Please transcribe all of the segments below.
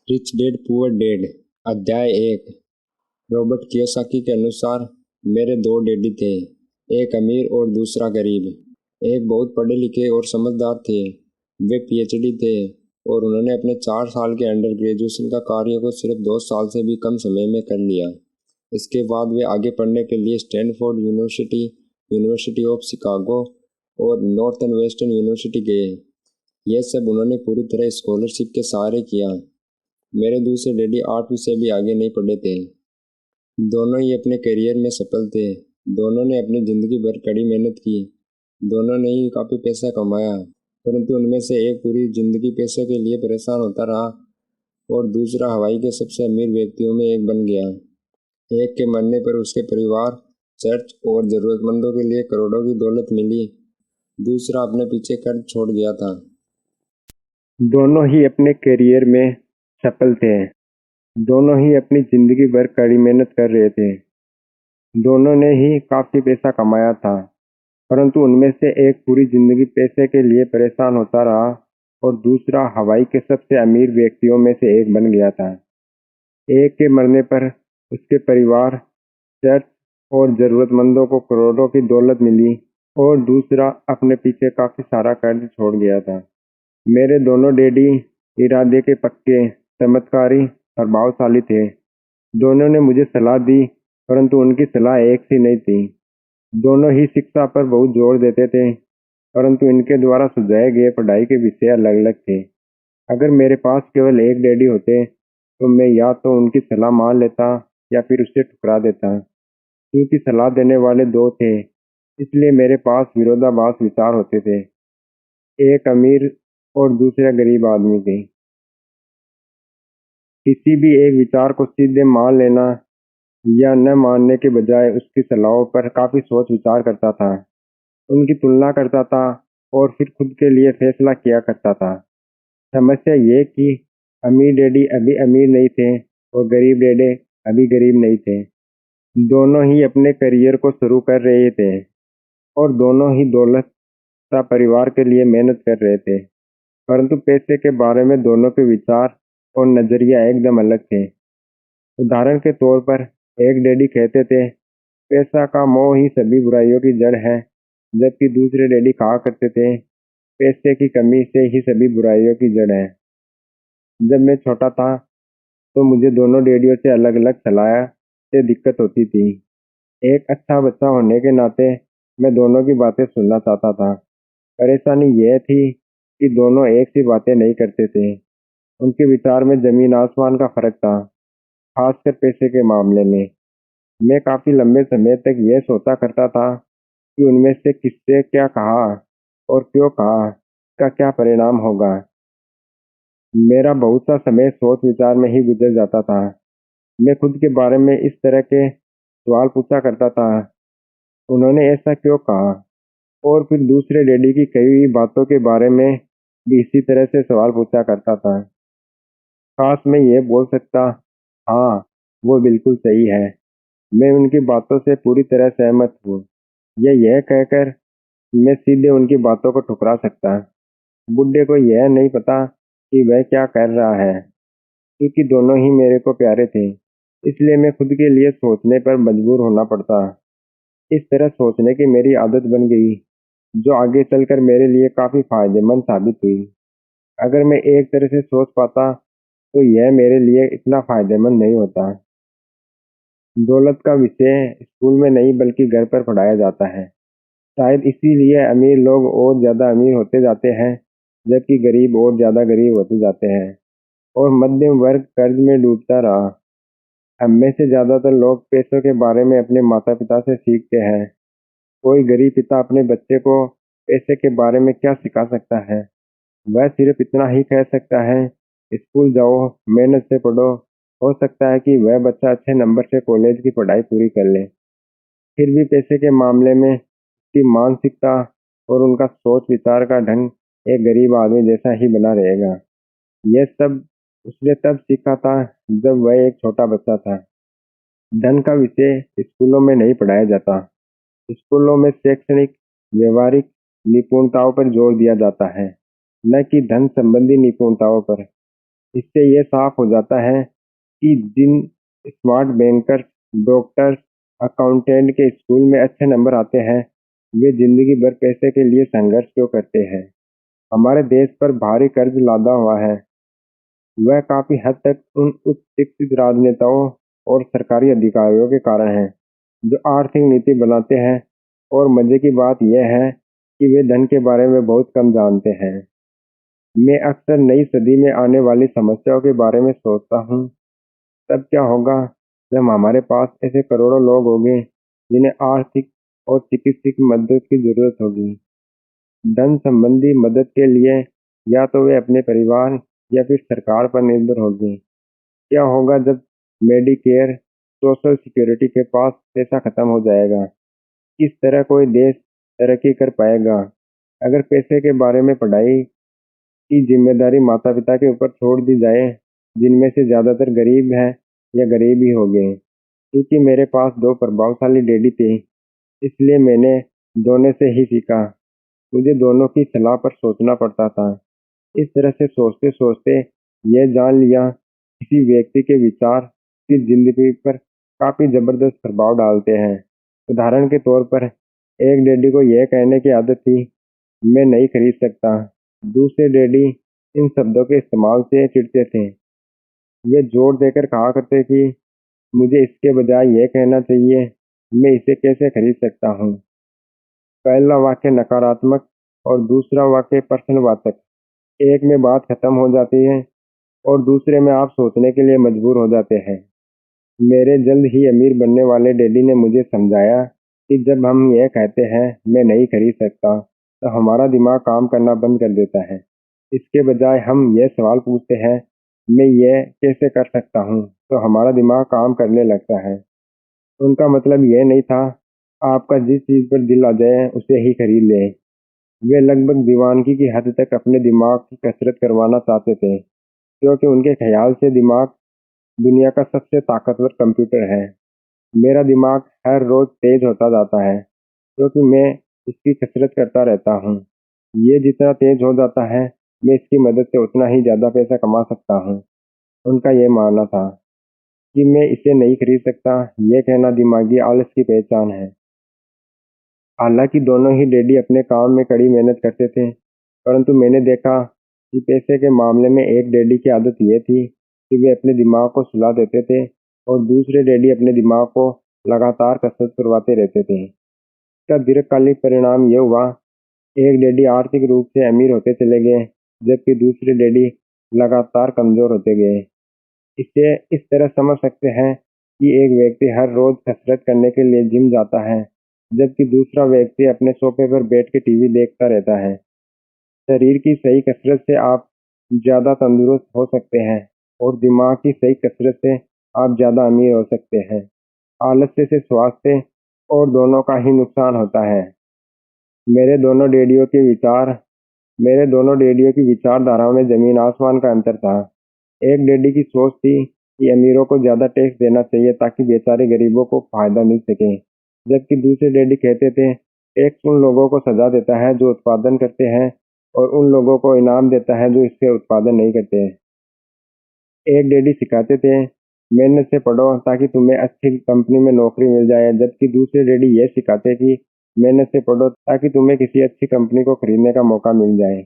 Rich dad poor dad अध्याय 1। Robert Kiyosaki के अनुसार मेरे दो डैडी थे, एक अमीर और दूसरा गरीब। एक बहुत पढ़े लिखे और समझदार थे। वे पीएचडी थे और उन्होंने अपने 4 साल के अंडर ग्रेजुएशन का कार्य को सिर्फ 2 साल से भी कम समय में कर लिया। इसके बाद वे आगे पढ़ने के लिए Stanford university, university of Chicago और नॉर्थन वेस्टर्न यूनिवर्सिटी गए। यह सब उन्होंने पूरी तरह स्कॉलरशिप के सहारे किया। मेरे दूसरे डैडी 8वीं से भी आगे नहीं पढ़े थे। दोनों ही अपने करियर में सफल थे। दोनों ने अपनी ज़िंदगी भर कड़ी मेहनत की। दोनों ने ही काफ़ी पैसा कमाया, परंतु उनमें से एक पूरी ज़िंदगी पैसे के लिए परेशान होता रहा और दूसरा हवाई के सबसे अमीर व्यक्तियों में एक बन गया। एक के मरने पर उसके परिवार, चर्च और ज़रूरतमंदों के लिए करोड़ों की दौलत मिली। दूसरा अपने पीछे कर्ज छोड़ गया था। दोनों ही अपने करियर में सफल थे। दोनों ही अपनी जिंदगी भर कड़ी मेहनत कर रहे थे। दोनों ने ही काफी पैसा कमाया था, परंतु उनमें से एक पूरी जिंदगी पैसे के लिए परेशान होता रहा और दूसरा हवाई के सबसे अमीर व्यक्तियों में से एक बन गया था। एक के मरने पर उसके परिवार, चर्च और जरूरतमंदों को करोड़ों की दौलत मिली और दूसरा अपने पीछे काफी सारा कर्ज छोड़ गया था। मेरे दोनों डैडी इरादे के पक्के, चमत्कारी, प्रभावशाली थे। दोनों ने मुझे सलाह दी, परंतु उनकी सलाह एक सी नहीं थी। दोनों ही शिक्षा पर बहुत जोर देते थे, परंतु इनके द्वारा सुझाए गए पढ़ाई के विषय अलग-अलग थे। अगर मेरे पास केवल एक डैडी होते, तो मैं या तो उनकी सलाह मान लेता या फिर उसे ठुकरा देता। क्योंकि सलाह देने वाले दो थे, इसलिए मेरे पास विरोधाभास विचार होते थे। एक अमीर और दूसरा गरीब आदमी थे। किसी भी एक विचार को सीधे मान लेना या न मानने के बजाय उसकी सलाहों पर काफी सोच विचार करता था, उनकी तुलना करता था और फिर खुद के लिए फैसला किया करता था। समस्या ये कि अमीर डैडी अभी अमीर नहीं थे और गरीब डैडी अभी गरीब नहीं थे। दोनों ही अपने करियर को शुरू कर रहे थे और दोनों ही दौलत का परिवार के लिए मेहनत कर रहे थे, परंतु पैसे के बारे में दोनों के विचार और नजरिया एकदम अलग थे। उदाहरण के तौर पर एक डैडी कहते थे, पैसा का मोह ही सभी बुराइयों की जड़ है, जबकि दूसरे डैडी कहा करते थे, पैसे की कमी से ही सभी बुराइयों की जड़ है। जब मैं छोटा था तो मुझे दोनों डैडियों से अलग अलग सलाह से दिक्कत होती थी। एक अच्छा बच्चा होने के नाते मैं दोनों की बातें सुनना चाहता था। परेशानी यह थी कि दोनों एक सी बातें नहीं करते थे। उनके विचार में जमीन आसमान का फर्क था, खासकर पैसे के मामले में। मैं काफी लंबे समय तक यह सोचा करता था कि उनमें से किससे क्या कहा और क्यों कहा, इसका क्या परिणाम होगा। मेरा बहुत सा समय सोच विचार में ही गुजर जाता था। मैं खुद के बारे में इस तरह के सवाल पूछा करता था, उन्होंने ऐसा क्यों कहा, और फिर दूसरे डैडी की कही हुई बातों के बारे में भी इसी तरह से सवाल पूछा करता था। काश मैं ये बोल सकता, हाँ, वो बिल्कुल सही है, मैं उनकी बातों से पूरी तरह सहमत हूँ। यह कहकर मैं सीधे उनकी बातों को ठुकरा सकता। बुड्ढे को यह नहीं पता कि वह क्या कर रहा है, क्योंकि दोनों ही मेरे को प्यारे थे, इसलिए मैं खुद के लिए सोचने पर मजबूर होना पड़ता। इस तरह सोचने की मेरी आदत बन गई, जो आगे चलकर मेरे लिए काफी फायदेमंद साबित हुई। अगर मैं एक तरह से सोच पाता, तो यह मेरे लिए इतना फायदेमंद नहीं होता। दौलत का विषय स्कूल में नहीं बल्कि घर पर पढ़ाया जाता है। शायद इसीलिए अमीर लोग और ज्यादा अमीर होते जाते हैं, जबकि गरीब और ज्यादा गरीब होते जाते हैं और मध्यम वर्ग कर्ज में डूबता रहा। हम में से ज्यादातर लोग पैसों के बारे में अपने माता पिता से सीखते हैं। कोई गरीब पिता अपने बच्चे को पैसे के बारे में क्या सिखा सकता है? वह सिर्फ इतना ही कह सकता है, स्कूल जाओ, मेहनत से पढ़ो। हो सकता है कि वह बच्चा अच्छे नंबर से कॉलेज की पढ़ाई पूरी कर ले, फिर भी पैसे के मामले में उसकी मानसिकता और उनका सोच विचार का ढंग एक गरीब आदमी जैसा ही बना रहेगा। यह सब उसने तब सीखा था जब वह एक छोटा बच्चा था। धन का विषय स्कूलों में नहीं पढ़ाया जाता। स्कूलों में शैक्षणिक, व्यवहारिक निपुणताओं पर जोर दिया जाता है, न कि धन संबंधी निपुणताओं पर। इससे ये साफ हो जाता है कि जिन स्मार्ट बैंकर्स, डॉक्टर्स, अकाउंटेंट के स्कूल में अच्छे नंबर आते हैं, वे जिंदगी भर पैसे के लिए संघर्ष क्यों करते हैं। हमारे देश पर भारी कर्ज लादा हुआ है, वह काफी हद तक उन उच्च शिक्षित राजनेताओं और सरकारी अधिकारियों के कारण है, जो आर्थिक नीति बनाते हैं। और मजे की बात यह है कि वे धन के बारे में बहुत कम जानते हैं। मैं अक्सर नई सदी में आने वाली समस्याओं के बारे में सोचता हूँ। तब क्या होगा जब हमारे पास ऐसे करोड़ों लोग होंगे जिन्हें आर्थिक और चिकित्सीय मदद की जरूरत होगी। धन संबंधी मदद के लिए या तो वे अपने परिवार या फिर सरकार पर निर्भर होंगे। क्या होगा जब मेडिकेयर, सोशल सिक्योरिटी के पास पैसा खत्म हो जाएगा। किस तरह कोई देश तरक्की कर पाएगा। अगर पैसे के बारे में पढ़ाई की जिम्मेदारी माता पिता के ऊपर छोड़ दी जाए, जिनमें से ज़्यादातर गरीब हैं या गरीब ही हो गए। क्योंकि मेरे पास दो प्रभावशाली डैडी थे, इसलिए मैंने दोनों से ही सीखा। मुझे दोनों की सलाह पर सोचना पड़ता था। इस तरह से सोचते सोचते यह जान लिया, किसी व्यक्ति के विचार की जिंदगी पर काफ़ी ज़बरदस्त प्रभाव डालते हैं। उदाहरण के तौर पर एक डैडी को यह कहने की आदत थी, मैं नहीं खरीद सकता। दूसरे डैडी इन शब्दों के इस्तेमाल से चिढ़ते थे। वे जोर देकर कहा करते कि मुझे इसके बजाय यह कहना चाहिए, मैं इसे कैसे खरीद सकता हूँ। पहला वाक्य नकारात्मक और दूसरा वाक्य प्रश्नवाचक। एक में बात खत्म हो जाती है और दूसरे में आप सोचने के लिए मजबूर हो जाते हैं। मेरे जल्द ही अमीर बनने वाले डैडी ने मुझे समझाया कि जब हम यह कहते हैं मैं नहीं खरीद सकता, तो हमारा दिमाग काम करना बंद कर देता है। इसके बजाय हम यह सवाल पूछते हैं, मैं यह कैसे कर सकता हूँ, तो हमारा दिमाग काम करने लगता है। उनका मतलब यह नहीं था आपका जिस चीज़ पर दिल आ जाए उसे ही खरीद लें। वे लगभग दीवानगी की हद तक अपने दिमाग की कसरत करवाना चाहते थे, क्योंकि उनके ख्याल से दिमाग दुनिया का सबसे ताकतवर कंप्यूटर है। मेरा दिमाग हर रोज तेज होता जाता है, क्योंकि मैं इसकी कसरत करता रहता हूँ। ये जितना तेज हो जाता है, मैं इसकी मदद से उतना ही ज़्यादा पैसा कमा सकता हूँ। उनका ये मानना था कि मैं इसे नहीं खरीद सकता, यह कहना दिमागी आलस की पहचान है। हालांकि दोनों ही डैडी अपने काम में कड़ी मेहनत करते थे, परंतु मैंने देखा कि पैसे के मामले में एक डैडी की आदत यह थी कि वे अपने दिमाग को सुला देते थे और दूसरे डैडी अपने दिमाग को लगातार कसरत करवाते रहते थे। इसका दीर्घकालिक परिणाम यह हुआ, एक डैडी आर्थिक रूप से अमीर होते चले गए, जबकि दूसरे डैडी लगातार कमजोर होते गए। इसे इस तरह समझ सकते हैं कि एक व्यक्ति हर रोज कसरत करने के लिए जिम जाता है, जबकि दूसरा व्यक्ति अपने सोफे पर बैठ के टीवी देखता रहता है। शरीर की सही कसरत से आप ज़्यादा तंदुरुस्त हो सकते हैं और दिमाग की सही कसरत से आप ज़्यादा अमीर हो सकते हैं। आलस्य से स्वास्थ्य और दोनों का ही नुकसान होता है। मेरे दोनों डैडियों के विचार मेरे दोनों डैडियों की विचारधाराओं में जमीन आसमान का अंतर था। एक डैडी की सोच थी कि अमीरों को ज़्यादा टैक्स देना चाहिए ताकि बेचारे गरीबों को फायदा मिल सके, जबकि दूसरे डैडी कहते थे टैक्स उन लोगों को सजा देता है जो उत्पादन करते हैं और उन लोगों को इनाम देता है जो इससे उत्पादन नहीं करते। एक डैडी सिखाते थे मेहनत से पढ़ो ताकि तुम्हें अच्छी कंपनी में नौकरी मिल जाए, जबकि दूसरे डैडी ये सिखाते कि मेहनत से पढ़ो ताकि तुम्हें किसी अच्छी कंपनी को खरीदने का मौका मिल जाए।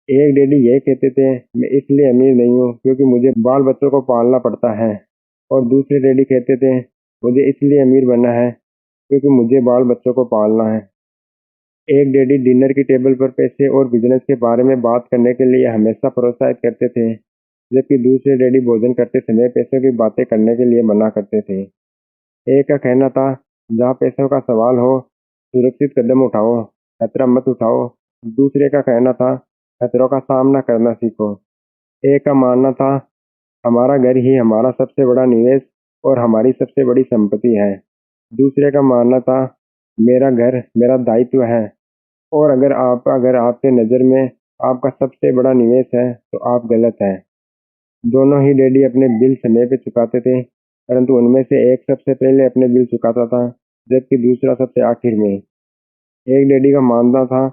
एक डैडी ये कहते थे मैं इसलिए अमीर नहीं हूँ क्योंकि मुझे बाल बच्चों को पालना पड़ता है, और दूसरे डैडी कहते थे मुझे इसलिए अमीर बनना है क्योंकि मुझे बाल बच्चों को पालना है। एक डैडी डिनर की टेबल पर पैसे और बिजनेस के बारे में बात करने के लिए हमेशा प्रोत्साहित करते थे, जबकि दूसरे डैडी भोजन करते समय पैसों की बातें करने के लिए मना करते थे। एक का कहना था जहाँ पैसों का सवाल हो सुरक्षित कदम उठाओ, खतरा मत उठाओ। दूसरे का कहना था खतरों का सामना करना सीखो। एक का मानना था हमारा घर ही हमारा सबसे बड़ा निवेश और हमारी सबसे बड़ी संपत्ति है। दूसरे का मानना था मेरा घर मेरा दायित्व है, और अगर आपके नज़र में आपका सबसे बड़ा निवेश है तो आप गलत हैं। दोनों ही डैडी अपने बिल समय पे चुकाते थे, परंतु उनमें से एक सबसे पहले अपने बिल चुकाता था, जबकि दूसरा सबसे आखिर में। एक डैडी का मानना था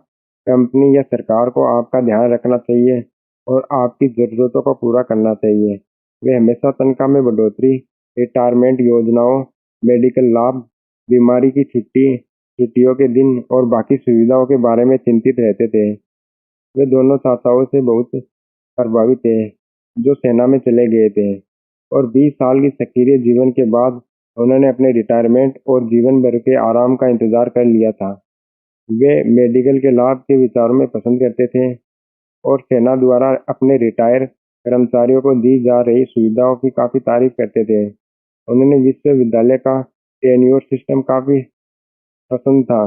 कंपनी या सरकार को आपका ध्यान रखना चाहिए, और आपकी ज़रूरतों को पूरा करना चाहिए। वे हमेशा तनख्वाह में बढ़ोतरी, रिटायरमेंट योजनाओं, मेडिकल लाभ, बीमारी की छुट्टियों के दिन और बाकी सुविधाओं के बारे में चिंतित रहते थे। वे दोनों चाचाओं से बहुत प्रभावित थे, जो सेना में चले गए थे, और 20 साल की सक्रिय जीवन के बाद उन्होंने अपने रिटायरमेंट और जीवन भर के आराम का इंतजार कर लिया था। वे मेडिकल के लाभ के विचारों में पसंद करते थे और सेना द्वारा अपने रिटायर कर्मचारियों को दी जा रही सुविधाओं की काफ़ी तारीफ करते थे। उन्होंने विश्वविद्यालय का टेन्योर सिस्टम काफ़ी पसंद था।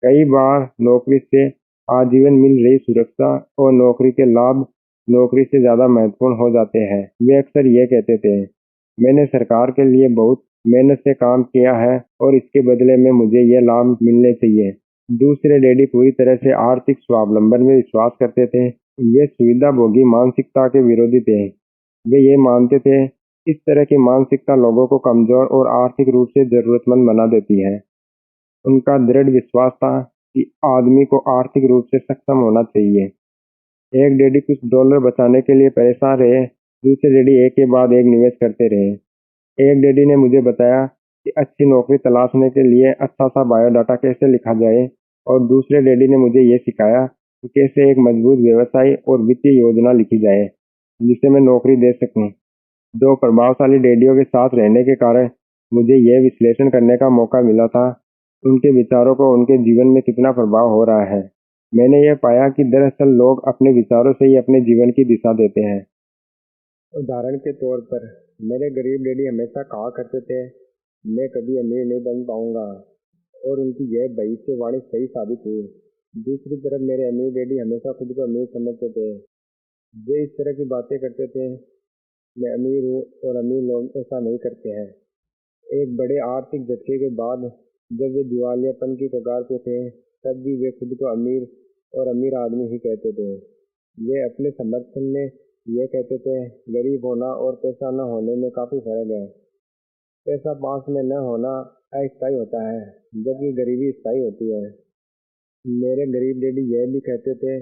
कई बार नौकरी से आजीवन मिल रही सुरक्षा और नौकरी के लाभ नौकरी से ज़्यादा महत्वपूर्ण हो जाते हैं। वे अक्सर ये कहते थे, मैंने सरकार के लिए बहुत मेहनत से काम किया है और इसके बदले में मुझे ये लाभ मिलने चाहिए। दूसरे डैडी पूरी तरह से आर्थिक स्वावलंबन में विश्वास करते थे। वे सुविधाभोगी मानसिकता के विरोधी थे। वे ये मानते थे, इस तरह की मानसिकता लोगों को कमजोर और आर्थिक रूप से जरूरतमंद बना देती है। उनका दृढ़ विश्वास था कि आदमी को आर्थिक रूप से सक्षम होना चाहिए। एक डैडी कुछ डॉलर बचाने के लिए परेशान रहे, दूसरे डैडी एक के बाद एक निवेश करते रहे। एक डैडी ने मुझे बताया कि अच्छी नौकरी तलाशने के लिए अच्छा सा बायोडाटा कैसे लिखा जाए, और दूसरे डैडी ने मुझे ये सिखाया कि कैसे एक मजबूत व्यवसाय और वित्तीय योजना लिखी जाए, जिसे मैं नौकरी दे सकूं। दो प्रभावशाली डैडियों के साथ रहने के कारण मुझे यह विश्लेषण करने का मौका मिला था, उनके विचारों को उनके जीवन में कितना प्रभाव हो रहा है। मैंने यह पाया कि दरअसल लोग अपने विचारों से ही अपने जीवन की दिशा देते हैं। उदाहरण के तौर पर मेरे गरीब डैडी हमेशा कहा करते थे, मैं कभी अमीर नहीं बन पाऊंगा, और उनकी यह भविष्यवाणी सही साबित हुई। दूसरी तरफ मेरे अमीर डैडी हमेशा खुद को अमीर समझते थे। वे इस तरह की बातें करते थे, मैं अमीर हूँ और अमीर लोग ऐसा नहीं करते हैं। एक बड़े आर्थिक झटके के बाद जब वे दिवालियापन की कगार पे थे, तब भी वे खुद को अमीर और अमीर आदमी ही कहते थे। वे अपने समर्थन में यह कहते थे, गरीब होना और पैसा न होने में काफ़ी फर्क है। पैसा पास में न होना अस्थायी होता है, जबकि गरीबी स्थायी होती है। मेरे गरीब डैडी यह भी कहते थे,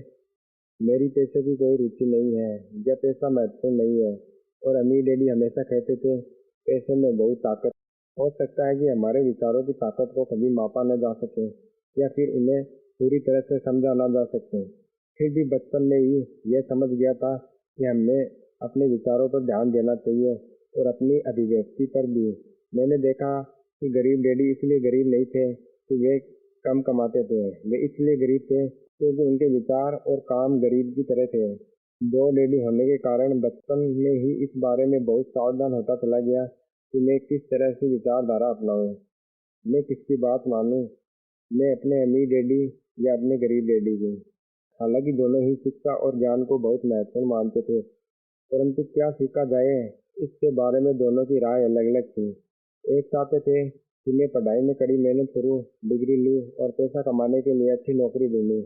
मेरी पैसे की कोई रुचि नहीं है या पैसा महत्वपूर्ण नहीं है। और अमीर डैडी हमेशा कहते थे, पैसे में बहुत ताकत। हो सकता है कि हमारे विचारों की ताकत को कभी मापा न जा सके या फिर उन्हें पूरी तरह से समझा ना जा सके। फिर भी बचपन में ही यह समझ गया था कि हमें अपने विचारों पर ध्यान देना चाहिए और अपनी अभिव्यक्ति पर भी। मैंने देखा कि गरीब डैडी इसलिए गरीब नहीं थे कि वे कम कमाते थे, वे इसलिए गरीब थे क्योंकि उनके विचार और काम गरीब की तरह थे। दो डैडी होने के कारण बचपन में ही इस बारे में बहुत सावधान होता चला गया कि मैं किस तरह की विचारधारा अपनाऊं, मैं किसकी बात मानूं, मैं अपने अमीर डैडी या अपने गरीब डैडी की। हालांकि दोनों ही शिक्षा और ज्ञान को बहुत महत्वपूर्ण मानते थे, परंतु क्या सीखा जाए इसके बारे में दोनों की राय अलग अलग थी। एक चाहते थे कि मैं पढ़ाई में कड़ी मेहनत करूं, डिग्री लूं और पैसा कमाने के लिए अच्छी नौकरी ढूंढूं।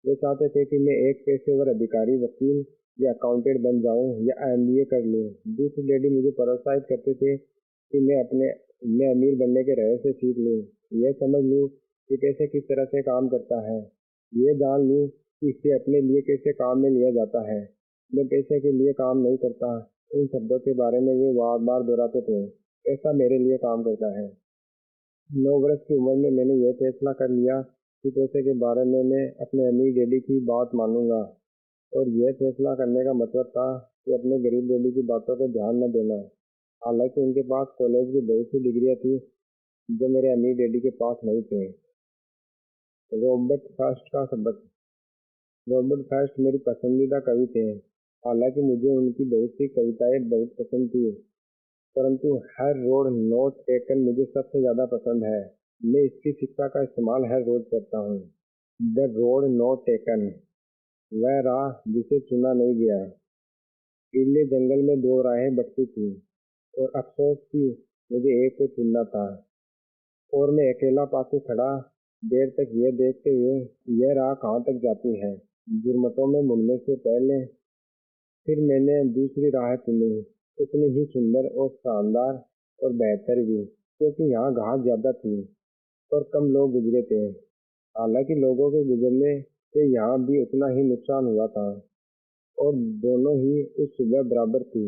वे चाहते थे कि मैं एक पेशेवर अधिकारी, वकील या अकाउंटेंट बन जाऊं या एमबीए कर लूं। दूसरे डैडी मुझे प्रोत्साहित करते थे कि मैं अमीर बनने के रहस्य सीख लूं, यह समझ लूं कि पैसे किस तरह से काम करता है, ये जान लूं कि इसे अपने लिए कैसे काम में लिया जाता है। मैं पैसे के लिए काम नहीं करता, इन शब्दों के बारे में वे बार बार दोहराते थे। पैसा मेरे लिए काम करता है। 9 वर्ष की उम्र में मैंने यह फैसला कर लिया कि पैसे के बारे में मैं अपने अमीर डैडी की बात मानूंगा, और यह फैसला करने का मतलब था कि अपने गरीब डैडी की बातों को ध्यान न देना। हालांकि उनके पास कॉलेज की बहुत सी डिग्रियां थी जो मेरे अमीर डैडी के पास नहीं थे। रॉबर्ट फ्रॉस्ट का सबक। रॉबर्ट फ्रॉस्ट मेरी पसंदीदा कवि थे। हालांकि मुझे उनकी बहुत सी कविताएं बहुत पसंद थी, परंतु हर रोड नोट टेकन मुझे सबसे ज़्यादा पसंद है। मैं इसकी शिक्षा का इस्तेमाल हर रोज करता हूँ। द रोड नोट टेकन, वह राह जिसे चुना नहीं गया। पीले जंगल में दो राहें बटती थी और अफसोस कि मुझे एक को चुनना था, और मैं अकेला पासे खड़ा देर तक यह देखते हुए यह राह कहाँ तक जाती है, जुर्मतों में मुड़ने से पहले। फिर मैंने दूसरी राह चुनी, उतनी ही सुंदर और शानदार और बेहतर भी, क्योंकि यहाँ घास ज़्यादा थी और कम लोग गुजरे थे। हालांकि लोगों के गुजरने से यहाँ भी उतना ही नुकसान हुआ था, और दोनों ही उस सुबह बराबर थी।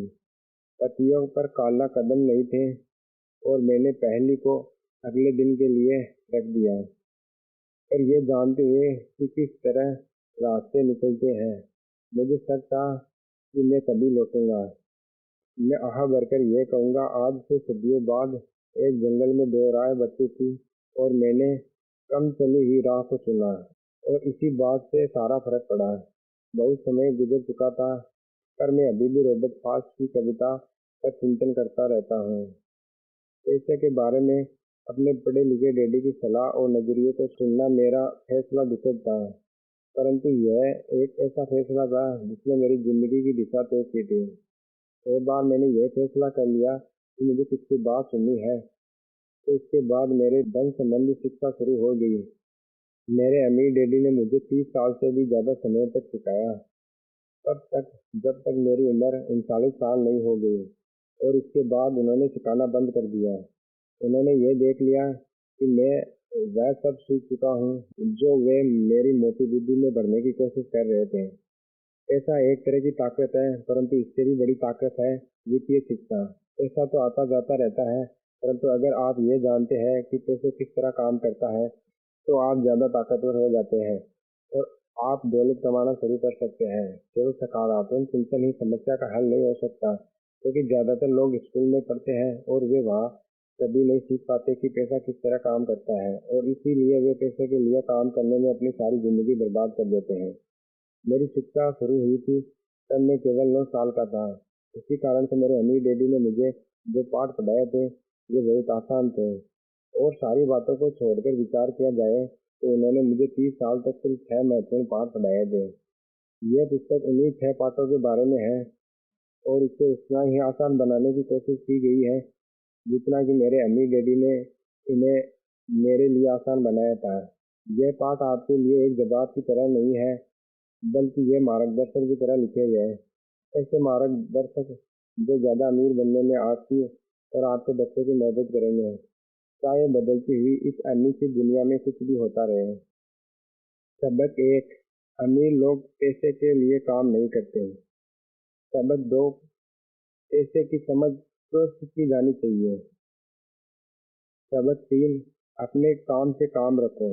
तकियों पर काला कदम नहीं थे और मैंने पहली को अगले दिन के लिए रख दिया, पर ये जानते हुए कि किस तरह रास्ते निकलते हैं। मुझे शक था कि मैं कभी लौटूंगा। मैं आह भरकर ये कहूँगा, आज से सदियों बाद एक जंगल में दो राह बची थी और मैंने कम चली हुई राह को चुना और इसी बात से सारा फर्क पड़ा। बहुत समय गुजर चुका था, पर मैं अभी भी रॉबर्ट फ्रॉस्ट की कविता का चिंतन करता रहता हूँ। पेशे के बारे में अपने पढ़े लिखे डैडी की सलाह और नजरिए को सुनना मेरा फैसला दुखद था, परंतु यह एक ऐसा फैसला था जिसने मेरी जिंदगी की दिशा तय की थी। एक बार मैंने यह फैसला कर लिया कि मुझे किसकी बात सुननी है, तो इसके बाद मेरे धन संबंधी शिक्षा शुरू हो गई। मेरे अमीर डैडी ने मुझे 30 साल से भी ज्यादा समय तक सिखाया, तब तक जब तक मेरी उम्र 39 साल नहीं हो गई, और इसके बाद उन्होंने सिखाना बंद कर दिया। उन्होंने ये देख लिया कि मैं वह सब सीख चुका हूँ जो वे मेरी मोटी बुद्धि में भरने की कोशिश कर रहे थे। ऐसा एक तरह की ताकत है, परंतु इससे भी बड़ी ताकत है वित्तीय शिक्षा। पैसा तो आता जाता रहता है, परंतु अगर आप ये जानते हैं कि पैसे किस तरह काम करता है, तो आप ज्यादा ताकतवर हो जाते हैं और आप दौलत कमाना शुरू कर सकते हैं। केवल सकारात्मक चिंतन ही समस्या का हल नहीं हो सकता, क्योंकि ज्यादातर लोग स्कूल में पढ़ते हैं और वे वहाँ कभी नहीं सीख पाते कि पैसा किस तरह काम करता है, और इसीलिए वे पैसे के लिए काम करने में अपनी सारी जिंदगी बर्बाद कर देते हैं। मेरी शिक्षा शुरू हुई थी तब मैं केवल 9 साल का था। इसी कारण से मेरे अमीर डैडी ने मुझे जो पाठ पढ़ाए थे ये बहुत आसान थे, और सारी बातों को छोड़कर विचार किया जाए तो उन्होंने मुझे 30 साल तक सिर्फ 6 महत्वपूर्ण पाठ पढ़ाए थे। यह पुस्तक उन्हीं 6 पाठों के बारे में है और इसे उतना ही आसान बनाने की कोशिश की गई है जितना कि मेरे अमीर डैडी ने इन्हें मेरे लिए आसान बनाया था। यह पाठ आपके लिए एक जवाब की तरह नहीं है, बल्कि ये मार्गदर्शन की तरह लिखे गए हैं। ऐसे मार्गदर्शक जो ज़्यादा अमीर बनने में आपकी और आपके बच्चों की मदद करेंगे, चाहे बदलती हुई इस अनिश्चित दुनिया में कुछ भी होता रहे। सबक एक, अमीर लोग पैसे के लिए काम नहीं करते। सबक दो, पैसे की समझ तो सीखी जानी चाहिए। सबक तीन, अपने काम से काम रखो।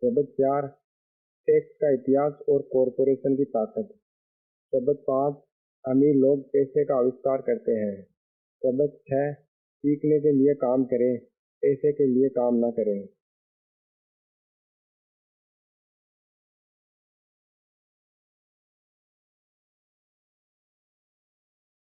सबक चार, टैक्स का इतिहास और कॉरपोरेशन की ताकत। सबक 5, अमीर लोग पैसे का आविष्कार करते हैं। सबक 6, सीखने के लिए काम करें, पैसे के लिए काम ना करें।